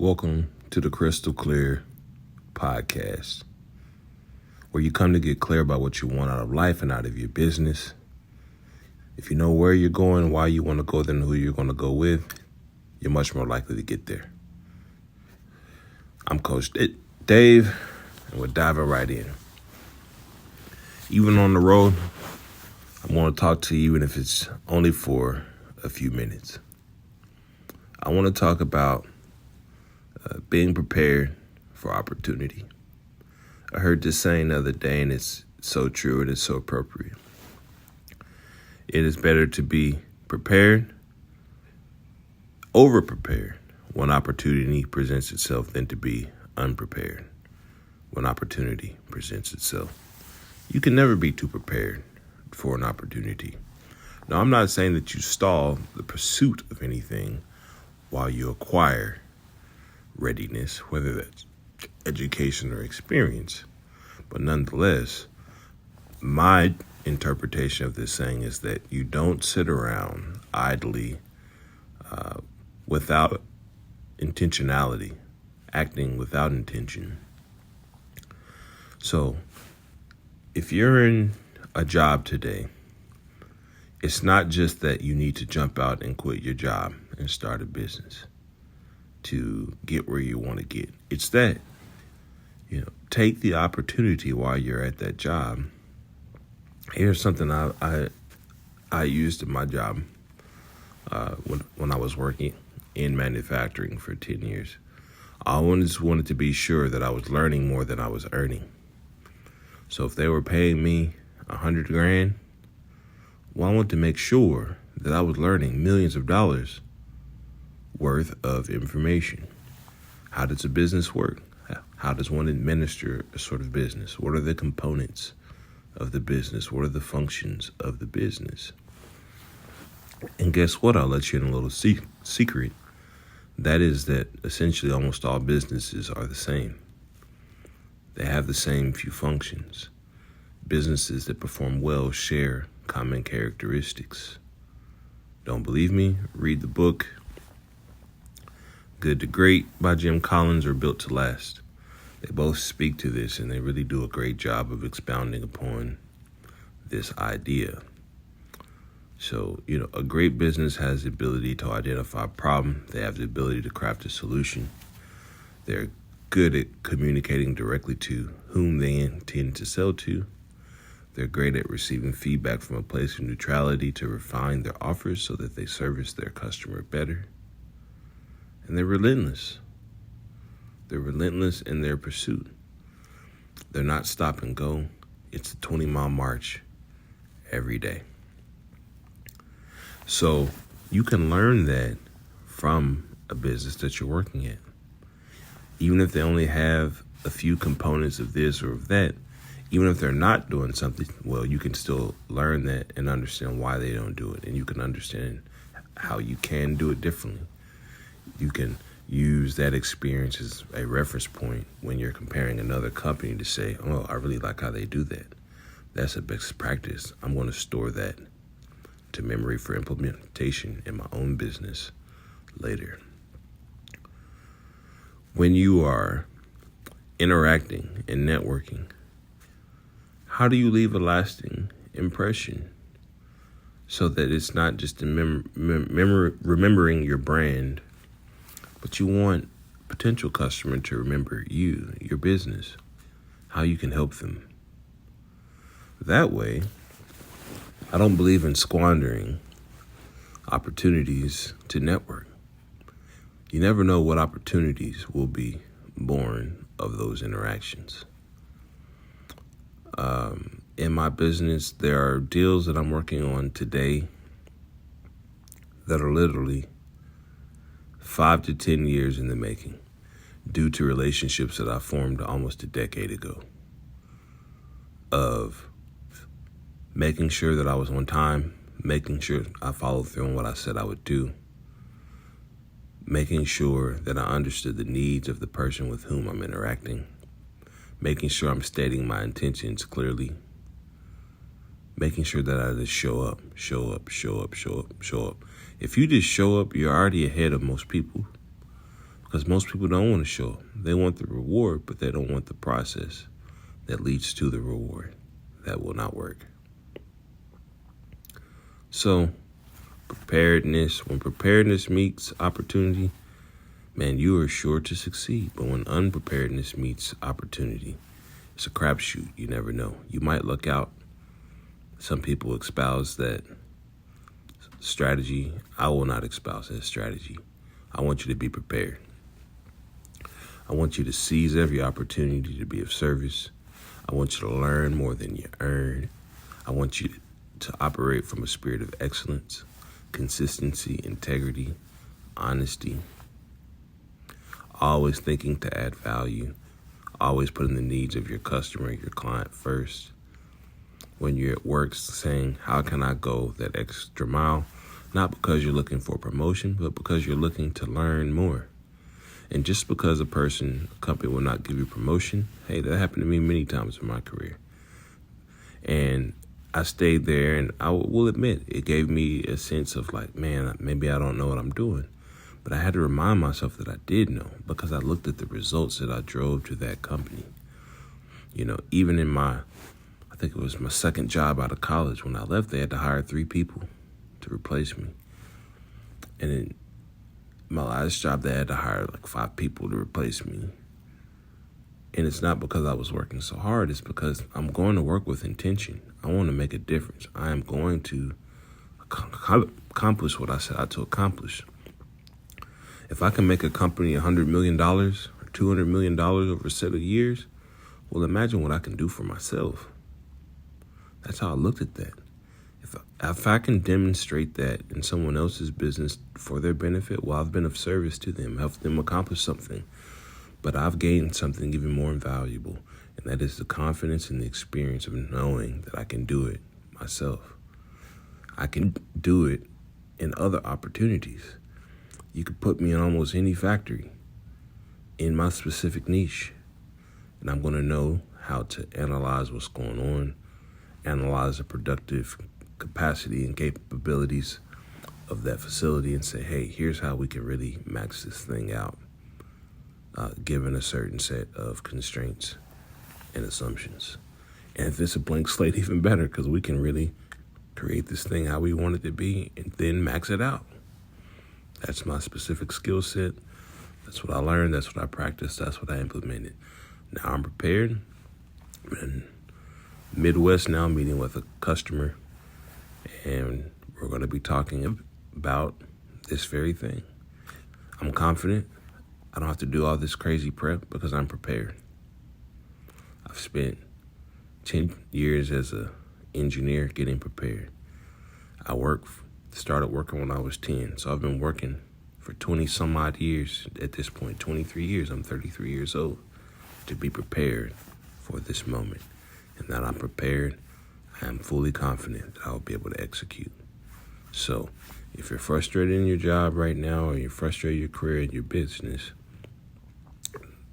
Welcome to the Crystal Clear podcast, where you come to get clear about what you want out of life and out of your business. If you know where you're going, why you want to go, then who you're going to go with, you're much more likely to get there. I'm Coach Dave, and we're diving right in. Even on the road, I want to talk to you, even if it's only for a few minutes. I want to talk about being prepared for opportunity. I heard this saying the other day, and it's so true and it's so appropriate. It is better to be prepared, over-prepared when opportunity presents itself than to be unprepared when opportunity presents itself. You can never be too prepared for an opportunity. Now, I'm not saying that you stall the pursuit of anything while you acquire readiness, whether that's education or experience. But nonetheless, my interpretation of this saying is that you don't sit around idly without intentionality, acting without intention. So if you're in a job today, it's not just that you need to jump out and quit your job and start a business to get where you want to get. It's that, take the opportunity while you're at that job. Here's something I used in my job when I was working in manufacturing for 10 years. I always wanted to be sure that I was learning more than I was earning. So if they were paying me $100,000, well, I wanted to make sure that I was learning millions of dollars worth of information. How does a business work? How does one administer a sort of business? What are the components of the business? What are the functions of the business? And guess what? I'll let you in a little secret. That is that essentially almost all businesses are the same. They have the same few functions. Businesses that perform well share common characteristics. Don't believe me? Read the book Good to Great by Jim Collins or Built to Last. They both speak to this, and they really do a great job of expounding upon this idea. So, a great business has the ability to identify a problem. They have the ability to craft a solution. They're good at communicating directly to whom they intend to sell to. They're great at receiving feedback from a place of neutrality to refine their offers so that they service their customer better. And they're relentless. They're relentless in their pursuit. They're not stop and go. It's a 20-mile march every day. So you can learn that from a business that you're working at. Even if they only have a few components of this or of that, even if they're not doing something, well, you can still learn that and understand why they don't do it. And you can understand how you can do it differently. You can use that experience as a reference point when you're comparing another company to say, oh, I really like how they do that. That's a best practice. I'm going to store that to memory for implementation in my own business later. When you are interacting and networking, how do you leave a lasting impression so that it's not just remembering your brand, but you want a potential customer to remember you, your business, how you can help them? That way, I don't believe in squandering opportunities to network. You never know what opportunities will be born of those interactions. In my business, there are deals that I'm working on today that are literally 5 to 10 years in the making due to relationships that I formed almost a decade ago of making sure that I was on time, making sure I followed through on what I said I would do, making sure that I understood the needs of the person with whom I'm interacting, making sure I'm stating my intentions clearly, making sure that I just show up. If you just show up, you're already ahead of most people. Because most people don't want to show up. They want the reward, but they don't want the process that leads to the reward. That will not work. So, when preparedness meets opportunity, man, you are sure to succeed. But when unpreparedness meets opportunity, it's a crapshoot. You never know. You might luck out. Some people espouse that strategy. I will not espouse that strategy. I want you to be prepared. I want you to seize every opportunity to be of service. I want you to learn more than you earn. I want you to operate from a spirit of excellence, consistency, integrity, honesty, always thinking to add value, always putting the needs of your customer, your client first. When you're at work saying, how can I go that extra mile? Not because you're looking for promotion, but because you're looking to learn more. And just because a company will not give you promotion, hey, that happened to me many times in my career. And I stayed there, and I will admit, it gave me a sense of like, man, maybe I don't know what I'm doing. But I had to remind myself that I did know, because I looked at the results that I drove to that company. Even in I think it was my second job out of college, when I left, they had to hire 3 people to replace me. And in my last job, they had to hire like 5 people to replace me. And it's not because I was working so hard. It's because I'm going to work with intention. I want to make a difference. I am going to accomplish what I set out to accomplish. If I can make a company $100 million or $200 million over a set of years, well, imagine what I can do for myself. That's how I looked at that. If I can demonstrate that in someone else's business for their benefit, well, I've been of service to them, helped them accomplish something. But I've gained something even more invaluable, and that is the confidence and the experience of knowing that I can do it myself. I can do it in other opportunities. You could put me in almost any factory in my specific niche, and I'm going to know how to analyze what's going on, analyze the productive capacity and capabilities of that facility, and say, hey, here's how we can really max this thing out, given a certain set of constraints and assumptions. And if it's a blank slate, even better, because we can really create this thing how we want it to be and then max it out. That's my specific skill set. That's what I learned. That's what I practiced. That's what I implemented. Now I'm prepared. I'm in Midwest now, meeting with a customer, and we're going to be talking about this very thing. I'm confident. I don't have to do all this crazy prep because I'm prepared. I've spent 10 years as an engineer getting prepared. I started working when I was 10, so I've been working for 20 some odd years at this point, 23 years. I'm 33 years old to be prepared for this moment. And that I'm prepared, I am fully confident that I'll be able to execute. So if you're frustrated in your job right now, or you're frustrated in your career and your business,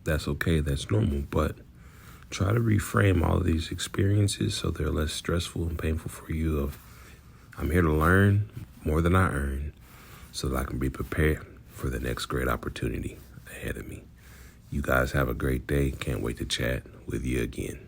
that's okay, that's normal. But try to reframe all of these experiences so they're less stressful and painful for you. I'm here to learn more than I earn so that I can be prepared for the next great opportunity ahead of me. You guys have a great day. Can't wait to chat with you again.